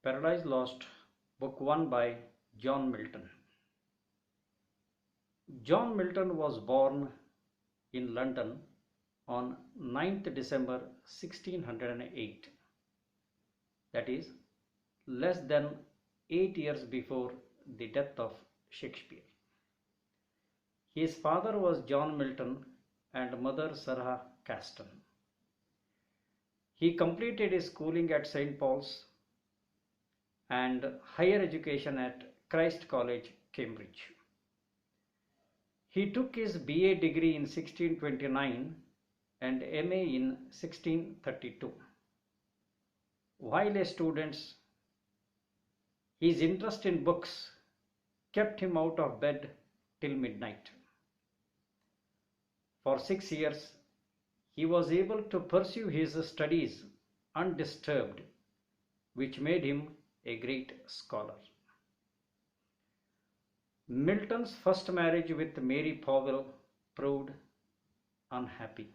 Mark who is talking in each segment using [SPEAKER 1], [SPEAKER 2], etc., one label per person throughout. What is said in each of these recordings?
[SPEAKER 1] Paradise Lost, Book 1 by John Milton. John Milton was born in London on 9th December 1608, that is, less than 8 years before the death of Shakespeare. His father was John Milton and mother Sarah Caston. He completed his schooling at St. Paul's and higher education at Christ College, Cambridge. He took his BA degree in 1629 and MA in 1632. While a student, his interest in books kept him out of bed till midnight. For 6 years, he was able to pursue his studies undisturbed, which made him a great scholar. Milton's first marriage with Mary Powell proved unhappy.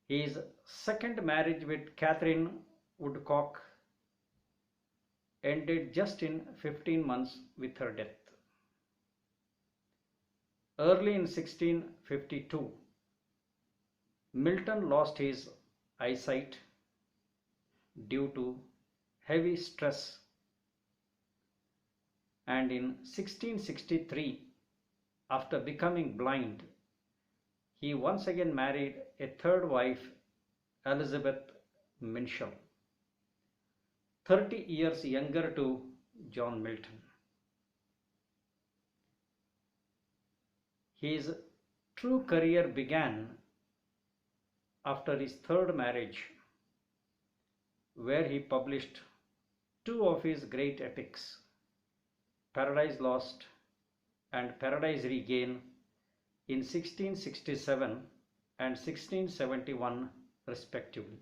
[SPEAKER 1] His second marriage with Catherine Woodcock ended just in 15 months with her death. Early in 1652, Milton lost his eyesight due to heavy stress, and in 1663, after becoming blind, he once again married a third wife, Elizabeth Minshull, 30 years younger to John Milton. His true career began after his third marriage, where he published two of his great epics, Paradise Lost and Paradise Regained, in 1667 and 1671 respectively.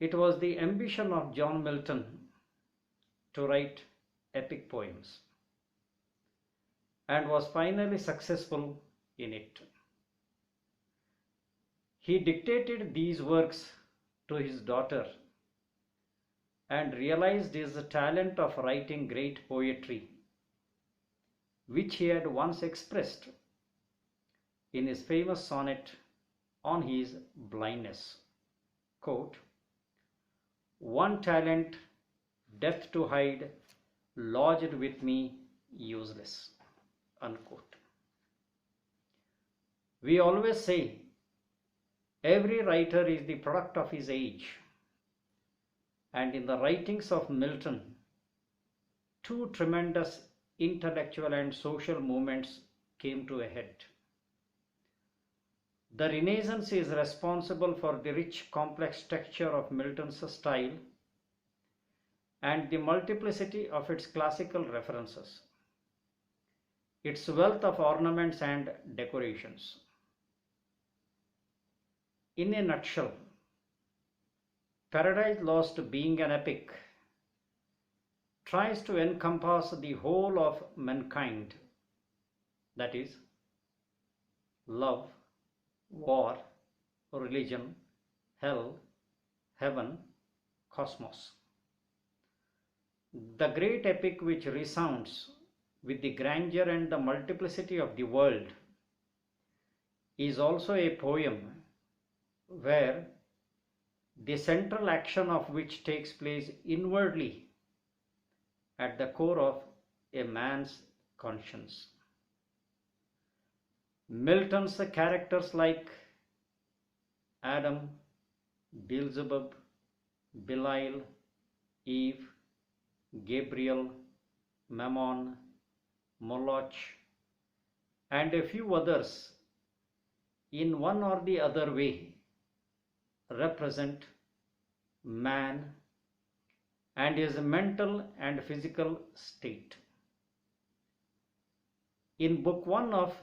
[SPEAKER 1] It was the ambition of John Milton to write epic poems, and was finally successful in it. He dictated these works to his daughter and realized his talent of writing great poetry, which he had once expressed in his famous sonnet on his blindness. Quote, "One talent, death to hide, lodged with me useless." Unquote. We always say every writer is the product of his age, and in the writings of Milton, two tremendous intellectual and social movements came to a head. The Renaissance is responsible for the rich, complex texture of Milton's style and the multiplicity of its classical references, its wealth of ornaments and decorations. In a nutshell, Paradise Lost, being an epic, tries to encompass the whole of mankind, that is, love, war, religion, hell, heaven, cosmos. The great epic, which resounds with the grandeur and the multiplicity of the world, is also a poem where the central action of which takes place inwardly at the core of a man's conscience. Milton's characters like Adam, Beelzebub, Belial, Eve, Gabriel, Mammon, Moloch, and a few others, in one or the other way, represent man and his mental and physical state. In Book 1 of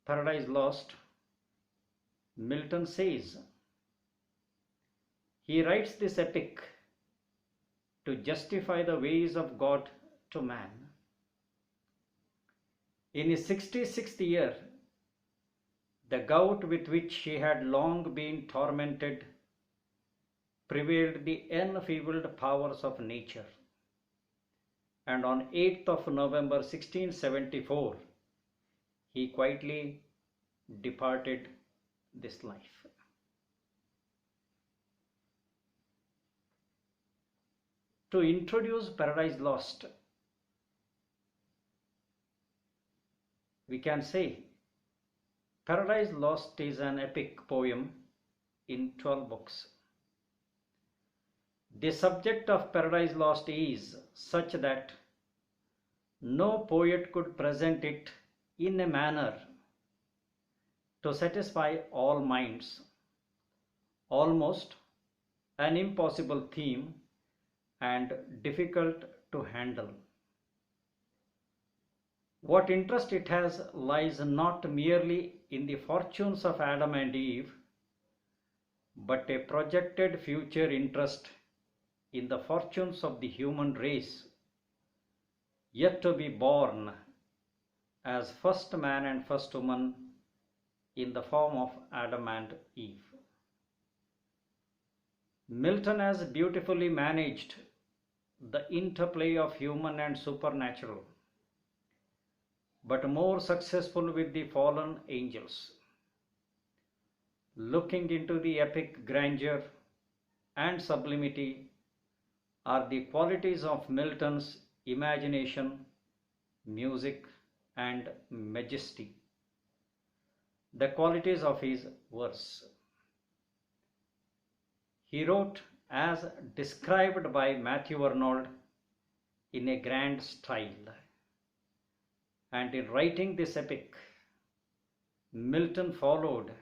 [SPEAKER 1] Paradise Lost, Milton says he writes this epic to justify the ways of God to man. In his 66th year, the gout with which he had long been tormented prevailed the enfeebled powers of nature, and on 8th of November 1674 he quietly departed this life. To introduce Paradise Lost, we can say Paradise Lost is an epic poem in 12 books. The subject of Paradise Lost is such that no poet could present it in a manner to satisfy all minds, almost an impossible theme and difficult to handle. What interest it has lies not merely in the fortunes of Adam and Eve, but a projected future interest in the fortunes of the human race, yet to be born as first man and first woman in the form of Adam and Eve. Milton has beautifully managed the interplay of human and supernatural, but more successful with the fallen angels. Looking into the epic grandeur and sublimity are the qualities of Milton's imagination, music, and majesty, the qualities of his verse. He wrote as described by Matthew Arnold in a grand style, and in writing this epic, Milton followed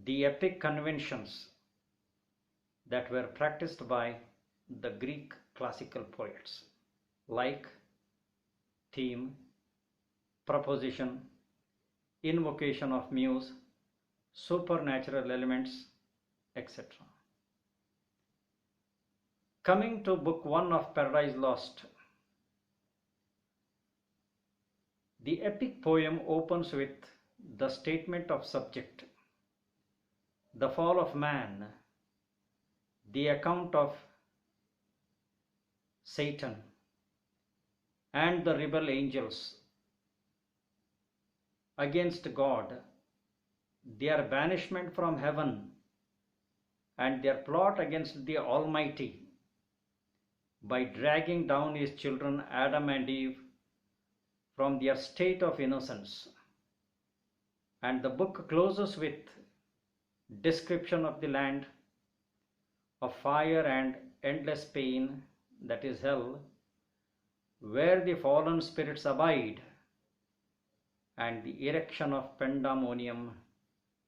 [SPEAKER 1] the epic conventions that were practiced by the Greek classical poets, like theme, proposition, invocation of muse, supernatural elements, etc. Coming to Book 1 of Paradise Lost, the epic poem opens with the statement of subject, the fall of man, the account of Satan and the rebel angels against God, their banishment from heaven and their plot against the Almighty by dragging down his children Adam and Eve from their state of innocence. And the book closes with description of the land of fire and endless pain, that is hell, where the fallen spirits abide, and the erection of Pandemonium,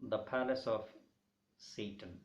[SPEAKER 1] the palace of Satan.